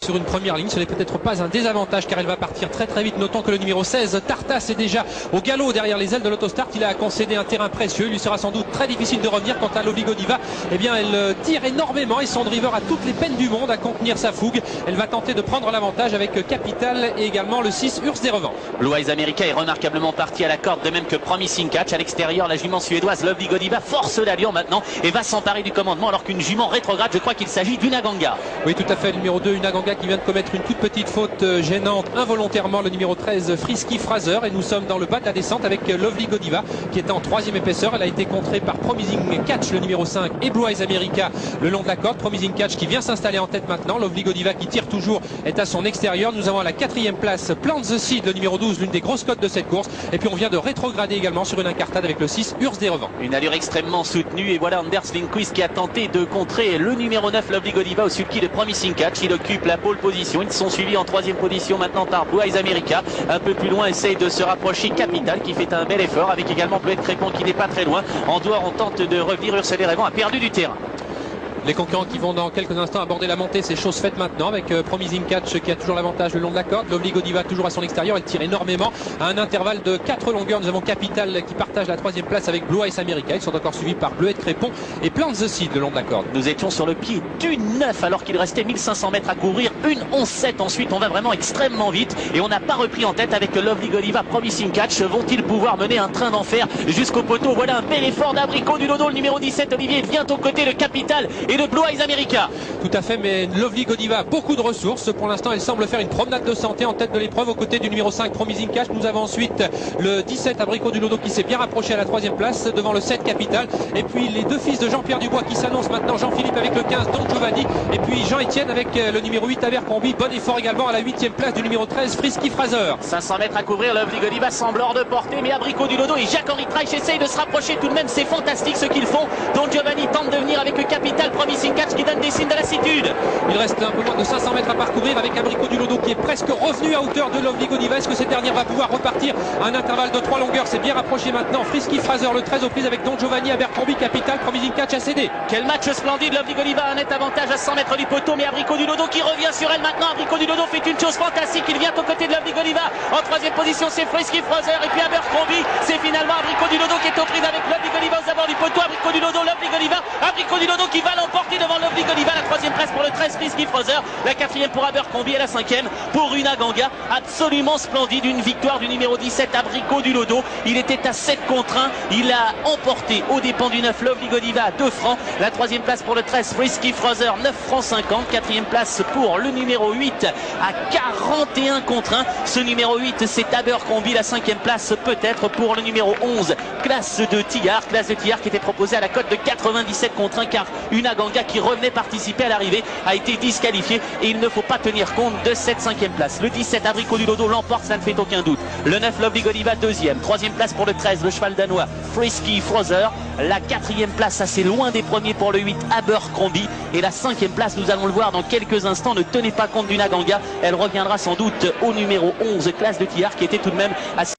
Sur une première ligne, ce n'est peut-être pas un désavantage car elle va partir très très vite. Notons que le numéro 16, Tartas, est déjà au galop derrière les ailes de l'Autostart. Il a concédé un terrain précieux. Il lui sera sans doute très difficile de revenir. Quant à Lovely Godiva, eh bien elle tire énormément et son driver a toutes les peines du monde à contenir sa fougue. Elle va tenter de prendre l'avantage avec Capital et également le 6 Urs des Revents. Blue Eyes America est remarquablement parti à la corde, de même que Promising Catch. À l'extérieur, la jument suédoise Lovely Godiva force l'allure maintenant et va s'emparer du commandement alors qu'une jument rétrograde, je crois qu'il s'agit d'une Aganga. Oui, tout à fait, le numéro 2, une Aganga qui vient de commettre une toute petite faute gênante involontairement, le numéro 13 Frisky Fraser, et nous sommes dans le bas de la descente avec Lovely Godiva qui est en troisième épaisseur. Elle a été contrée par Promising Catch, le numéro 5, et Blue Eyes America le long de la corde. Promising Catch qui vient s'installer en tête maintenant. Lovely Godiva qui tire toujours est à son extérieur. Nous avons à la quatrième place Plant the Seed, le numéro 12, l'une des grosses cotes de cette course, et puis on vient de rétrograder également sur une incartade avec le 6 Urs des Revents. Une allure extrêmement soutenue, et voilà Anders Lindqvist qui a tenté de contrer le numéro 9 Lovely Godiva au sulky de Promising Catch. Il occupe la pole position. Ils sont suivis en troisième position maintenant par Blue Eyes America. Un peu plus loin essaye de se rapprocher Capital qui fait un bel effort, avec également Bleuet Crépon qui n'est pas très loin. En dehors on tente de revenir. Urs des Revents a perdu du terrain. Les concurrents qui vont dans quelques instants aborder la montée, c'est chose faite maintenant avec Promising Catch qui a toujours l'avantage le long de la corde. Lovely Godiva toujours à son extérieur, elle tire énormément à un intervalle de 4 longueurs. Nous avons Capital qui partage la troisième place avec Blue Eyes America. Ils sont encore suivis par Bleuet Crépon et Plant the Seed le long de la corde. Nous étions sur le pied d'une 9 alors qu'il restait 1500 mètres à courir. Une 11-7 ensuite, on va vraiment extrêmement vite et on n'a pas repris en tête avec Lovely Godiva. Promising Catch, vont-ils pouvoir mener un train d'enfer jusqu'au poteau? Voilà un bel effort d'Abricot du Lodo. Le numéro 17 Olivier vient aux côtés de Capital et de Blue Eyes America. Tout à fait, mais Lovely Godiva a beaucoup de ressources. Pour l'instant, elle semble faire une promenade de santé en tête de l'épreuve aux côtés du numéro 5 Promising Catch. Nous avons ensuite le 17 Abricot du Lodo qui s'est bien rapproché à la troisième place devant le 7 Capital. Et puis les deux fils de Jean-Pierre Dubois qui s'annoncent maintenant. Jean-Philippe avec le 15 Don Giovanni et puis Jean-Étienne avec le numéro 8 Abercrombie. Bon effort également à la 8e place du numéro 13 Frisky Fraser. 500 mètres à couvrir. Lovely Godiva semble hors de portée, mais Abricot du Lodo et Jacques-Henri Treich essayent de se rapprocher tout de même. C'est fantastique ce qu'ils font. Don Giovanni tente de venir avec le Capital. Promising Catch qui donne des signes de lassitude. Il reste un peu moins de 500 mètres à parcourir avec Abricot du Lodo qui est presque revenu à hauteur de Lovely Godiva. Est-ce que cette dernière va pouvoir repartir à un intervalle de 3 longueurs? C'est bien rapproché maintenant. Frisky Fraser le 13 aux prises avec Don Giovanni, Abercrombie, Capital. Promising Catch a cédé. Quel match splendide. Lovely Godiva a un net avantage à 100 mètres du poteau, mais Abricot du Lodo qui revient sur elle maintenant. Abricot du Lodo fait une chose fantastique. Il vient aux côtés de Lovely Godiva. En troisième position c'est Frisky Fraser et puis Abercrombie. C'est finalement Abricot du Lodo qui est aux prises avec Lovely Godiva aux abords du poteau. Abricot du Lodo, Lovely Godiva. Abricot du Lodo qui va l'emporter devant Lovely Godiva. La troisième place pour le 13 Frisky Fraser, la quatrième pour Abercrombie et la cinquième pour une Aganga absolument splendide. Une victoire du numéro 17 Abricot du Lodo. Il était à 7 contre 1. Il a emporté aux dépens du 9 Lovely Godiva à 2 francs. La troisième place pour le 13 Frisky Fraser, 9 francs 50. Quatrième place pour le numéro 8 à 41 contre 1. Ce numéro 8 c'est Abercrombie. La cinquième place peut-être pour le numéro 11 Classe de Tillard qui était proposée à la cote de 97 contre 1 car une Aganga qui revenait participer à l'arrivée a été disqualifié et il ne faut pas tenir compte de cette cinquième place. Le 17 Abricot du Lodo l'emporte, ça ne fait aucun doute. Le 9 Lovely Godiva deuxième. Troisième place pour le 13 le cheval danois Frisky Fraser. La quatrième place assez loin des premiers pour le 8 Abercrombie. Et la cinquième place, nous allons le voir dans quelques instants. Ne tenez pas compte d'une Aganga, elle reviendra sans doute au numéro 11 Classe de Tillard qui était tout de même assez